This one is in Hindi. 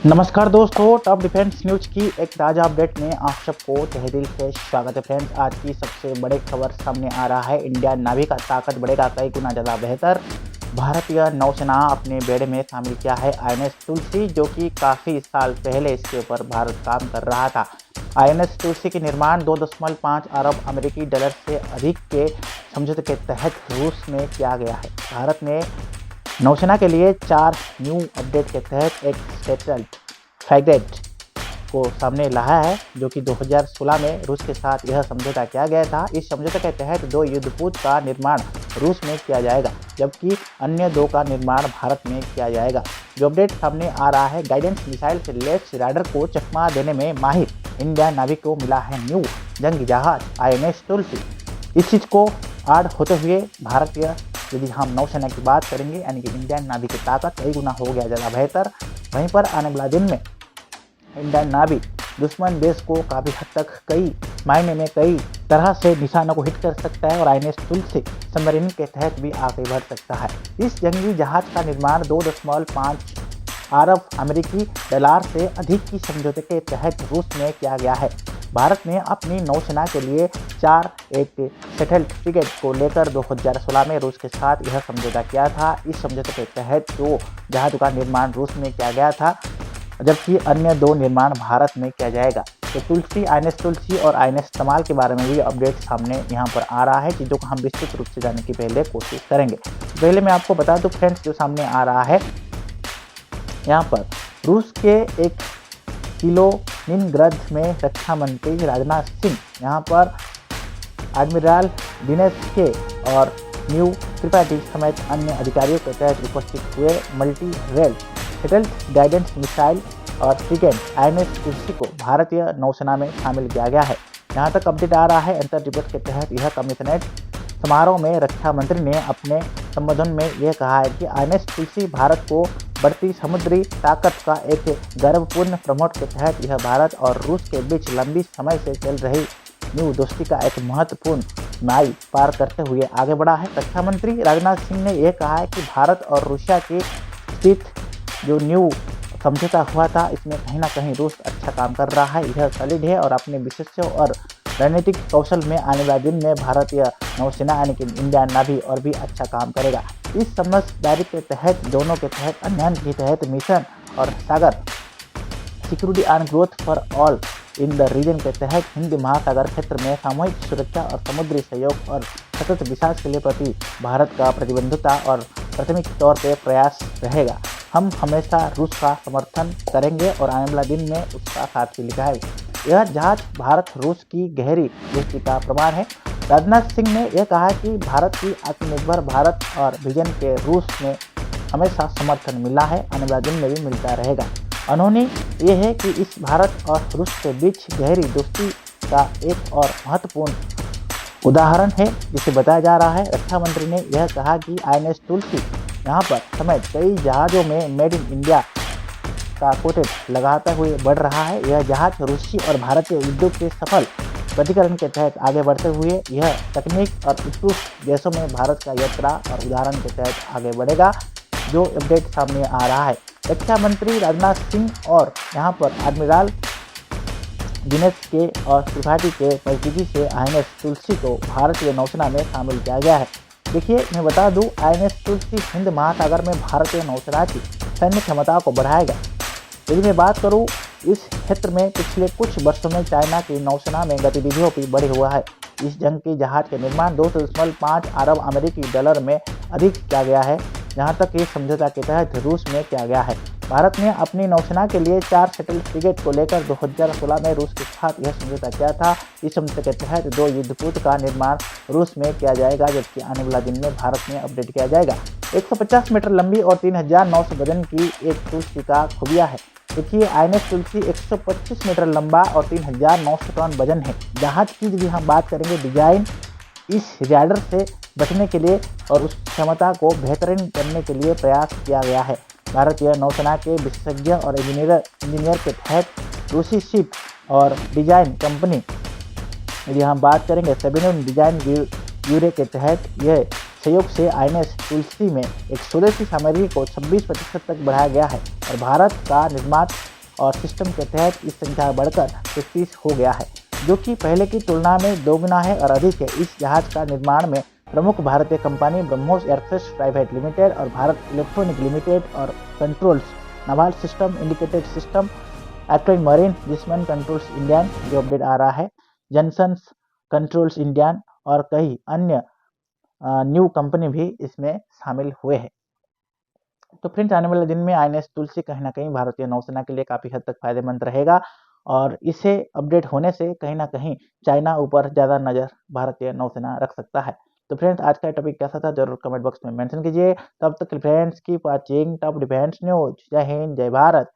नमस्कार दोस्तों, टॉप डिफेंस न्यूज की एक ताज़ा अपडेट में आप सबको तहे दिल से स्वागत है। फ्रेंड्स, आज की सबसे बड़ी खबर सामने आ रहा है। इंडियन नावी का ताकत बढ़ेगा कई गुना ज़्यादा बेहतर। भारतीय नौसेना अपने बेड़े में शामिल किया है INS तुलसी, जो कि काफ़ी साल पहले इसके ऊपर भारत काम कर रहा था। INS तुलसी के निर्माण 2.5 अरब अमेरिकी डॉलर से अधिक के समझौते के तहत रूस में किया गया है। भारत ने नौसेना के लिए 4 न्यू अपडेट के तहत एक सेटल्ड फ्रैगेट को सामने लाया है, जो कि 2016 में रूस के साथ यह समझौता किया गया था। इस समझौते के तहत 2 युद्धपोत का निर्माण रूस में किया जाएगा, जबकि अन्य 2 का निर्माण भारत में किया जाएगा। जो अपडेट सामने आ रहा है, गाइडेंस मिसाइल से लैस राडार को चकमा देने में माहिर इंडियन नावी को मिला है न्यू जंगी जहाज INS तुलसी। इस चीज़ को ऐड होते हुए भारतीय यदि हम नौसेना की बात करेंगे, यानी कि इंडियन नावी की ताकत कई गुना हो गया ज़्यादा बेहतर। वहीं पर आने वाला दिन में इंडियन नावी दुश्मन देश को काफ़ी हद तक कई मायने में कई तरह से निशानों को हिट कर सकता है और INS तुलसी सबमरीन के तहत भी आगे बढ़ सकता है। इस जंगी जहाज का निर्माण 2.5 अरब अमेरिकी डॉलर से अधिक की समझौते के तहत रूस में किया गया है। भारत ने अपनी नौसेना के लिए 4 एक सेटल्ड फ्रिगेट को लेकर 2016 में रूस के साथ यह समझौता किया था। इस समझौते के तहत 2 जहाज़ों का निर्माण रूस में किया गया था, जबकि अन्य 2 निर्माण भारत में किया जाएगा। तो तुलसी, INS तुलसी और INS तमाल के बारे में भी अपडेट सामने यहाँ पर आ रहा है, चीज़ों को हम विस्तृत रूप से जानने की पहले कोशिश करेंगे। पहले मैं आपको बता दूँ फ्रेंड्स, जो सामने आ रहा है यहाँ पर रूस के एक किलोनिनग्राद में रक्षा मंत्री राजनाथ सिंह यहाँ पर एडमिरल दिनेश के और न्यू त्रिपाठी समेत अन्य अधिकारियों के तहत उपस्थित हुए। Multi rail settled guidance missile और फ्रिगेट INS तुलसी को भारतीय नौसेना में शामिल किया गया है। जहाँ तक अपडेट आ रहा है, अंतर रिपोर्ट के तहत यह कमिश्नरेट समारोह में रक्षा मंत्री ने अपने संबोधन में यह कहा है कि INS तुलसी भारत को बढ़ती समुद्री ताकत का एक गर्वपूर्ण प्रमोट के तहत यह भारत और रूस के बीच लंबी समय से चल रही न्यू दोस्ती का एक महत्वपूर्ण माइल पार करते हुए आगे बढ़ा है। रक्षा मंत्री राजनाथ सिंह ने यह कहा है कि भारत और रूसिया के स्थित जो न्यू समझौता हुआ था, इसमें कहीं ना कहीं रूस अच्छा काम कर रहा है। यह सॉलिड है और अपने विशेषज्ञों और रणनीतिक कौशल में आने वाले दिन में भारतीय नौसेना यानी कि इंडियन नावी और भी अच्छा काम करेगा। इस समझदारी के तहत दोनों के तहत अन्य के तहत मिशन और SAGAR security and growth for all in the region के तहत हिंद महासागर क्षेत्र में सामूहिक सुरक्षा और समुद्री सहयोग और सतत विकास के लिए प्रति भारत का प्रतिबद्धता और प्राथमिक तौर पर प्रयास रहेगा। हम हमेशा रूस का समर्थन करेंगे और आने वाला दिन में उसका साथ भी लिखा है। यह जहाज भारत रूस की गहरी दोस्ती का प्रमाण है। राजनाथ सिंह ने यह कहा कि भारत की आत्मनिर्भर भारत और विजन के रूस में हमेशा समर्थन मिला है, आने वाले दिन में भी मिलता रहेगा। उन्होंने ये है कि इस भारत और रूस के बीच गहरी दोस्ती का एक और महत्वपूर्ण उदाहरण है जिसे बताया जा रहा है। रक्षा मंत्री ने यह कहा कि INS तुलसी यहाँ पर समेत कई जहाज़ों में मेड इन इंडिया का कोटेड लगाते हुए बढ़ रहा है। यह जहाज रूसी और भारतीय उद्योग के सफल प्रतिकरण के तहत आगे बढ़ते हुए यह तकनीक और उत्कृष्ट देशों में भारत का यात्रा और उदाहरण के तहत आगे बढ़ेगा। जो अपडेट सामने आ रहा है, रक्षा मंत्री राजनाथ सिंह और यहाँ पर एडमिरल दिनेश के और त्रिपाठी के मौजूदगी से INS तुलसी को भारतीय नौसेना में शामिल किया गया है। देखिए, मैं बता दूं, INS तुलसी हिंद महासागर में भारतीय नौसेना की सैन्य क्षमता को बढ़ाएगा। यदि मैं बात करूं, इस क्षेत्र में पिछले कुछ वर्षों में चाइना की नौसेना में गतिविधियों भी बढ़ी हुआ है। इस जंग की जहाज के निर्माण 2.5 अरब अमेरिकी डॉलर में अधिक किया गया है, जहां तक इस समझौता के तहत रूस में किया गया है। भारत ने अपनी नौसेना के लिए 4 सेटल्ड फ्रिगेट को लेकर 2016 में रूस के साथ यह समझौता किया था। इस समझौते के तहत 2 युद्धपोत का निर्माण रूस में किया जाएगा, जबकि आने वाला दिन में भारत में अपडेट किया जाएगा। 150 मीटर लंबी और 3900 वजन की एक तुलसी का खूबिया है। देखिए, INS तुलसी 125 मीटर लंबा और 3900 टन वजन है। जहाज की यदि हम बात करेंगे, डिजाइन इस राडार से बचने के लिए और उस क्षमता को बेहतरीन करने के लिए प्रयास किया गया है। भारतीय नौसेना के विशेषज्ञ और इंजीनियर के तहत रूसी शिप और डिजाइन कंपनी यदि हम बात करेंगे सेबेनियन डिजाइन ब्यूरो के तहत यह सहयोग से INS तुलसी में एक स्वदेशी सामग्री को 26% तक बढ़ाया गया है और भारत का निर्माण और सिस्टम के तहत इस संख्या बढ़कर 33 हो गया है, जो कि पहले की तुलना में 2 गुना है और अधिक है। इस जहाज का निर्माण में प्रमुख भारतीय company BrahMos aircraft private limited और भारत इलेक्ट्रॉनिक लिमिटेड और controls, naval system indicated system, active marine, जिस्मन कंट्रोल्स इंडियन जो अपडेट आ रहा है, जनसन्स कंट्रोल्स इंडियन और कई अन्य न्यू कंपनी भी इसमें शामिल हुए हैं। तो फ्रेंड्स, आने वाले दिन में आईएनएस तुलसी कहीं ना कहीं भारतीय नौसेना के लिए काफ़ी हद तक फायदेमंद रहेगा और इसे अपडेट होने से कहीं ना कहीं चाइना ऊपर ज़्यादा नज़र भारतीय नौसेना रख सकता है। तो फ्रेंड्स, आज का टॉपिक कैसा था जरूर कमेंट बॉक्स में मेंशन कीजिए। तब तक friends, keep watching top defence news. जय हिंद, जय भारत।